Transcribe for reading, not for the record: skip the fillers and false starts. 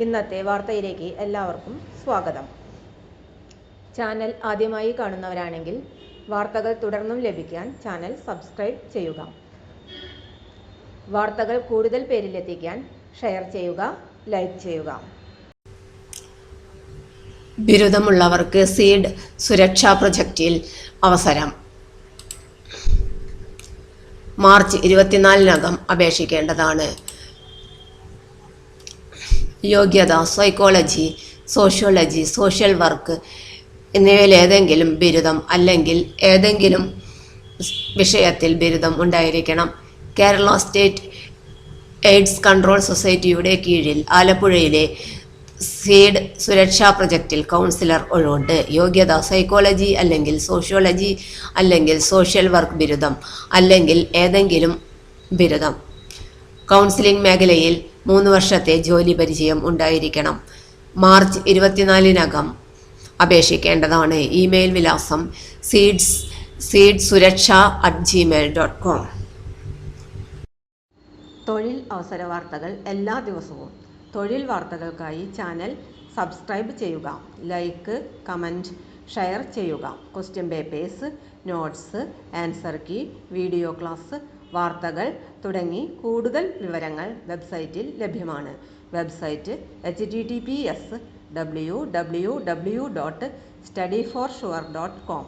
ഇന്നത്തെ വാർത്തയിലേക്ക് എല്ലാവർക്കും സ്വാഗതം. ചാനൽ ആദ്യമായി കാണുന്നവരാണെങ്കിൽ വാർത്തകൾ തുടർന്നും ലഭിക്കാൻ ചാനൽ സബ്സ്ക്രൈബ് ചെയ്യുക. വാർത്തകൾ കൂടുതൽ പേരിലെത്തിക്കാൻ ഷെയർ ചെയ്യുക, ലൈക്ക് ചെയ്യുക. ബിരുദമുള്ളവർക്ക് സീഡ് സുരക്ഷാ പ്രൊജക്റ്റിൽ അവസരം. മാർച്ച് 24-നകം അപേക്ഷിക്കേണ്ടതാണ്. യോഗ്യത സൈക്കോളജി, സോഷ്യോളജി, സോഷ്യൽ വർക്ക് എന്നിവയിലേതെങ്കിലും ബിരുദം അല്ലെങ്കിൽ ഏതെങ്കിലും വിഷയത്തിൽ ബിരുദം ഉണ്ടായിരിക്കണം. കേരള സ്റ്റേറ്റ് എയ്ഡ്സ് കൺട്രോൾ സൊസൈറ്റിയുടെ കീഴിൽ ആലപ്പുഴയിലെ സീഡ് സുരക്ഷാ പ്രൊജക്റ്റിൽ കൗൺസിലർ ഒഴിവുണ്ട്. യോഗ്യത സൈക്കോളജി അല്ലെങ്കിൽ സോഷ്യോളജി അല്ലെങ്കിൽ സോഷ്യൽ വർക്ക് ബിരുദം അല്ലെങ്കിൽ ഏതെങ്കിലും ബിരുദം. കൗൺസിലിംഗ് മേഖലയിൽ 3 വർഷത്തെ ജോലി പരിചയം ഉണ്ടായിരിക്കണം. മാർച്ച് 24-നകം അപേക്ഷിക്കേണ്ടതാണ്. ഇമെയിൽ വിലാസം seedsurachha@gmail.com. തൊഴിൽ അവസര വാർത്തകൾ എല്ലാ ദിവസവും. തൊഴിൽ വാർത്തകൾക്കായി ചാനൽ സബ്സ്ക്രൈബ് ചെയ്യുക, ലൈക്ക്, കമൻറ്റ്, ഷെയർ ചെയ്യുക. Question papers, notes, answer key, video class, വാർത്തകൾ തുടങ്ങി കൂടുതൽ വിവരങ്ങൾ വെബ്സൈറ്റിൽ ലഭ്യമാണ്. Website https://www.studyforsure.com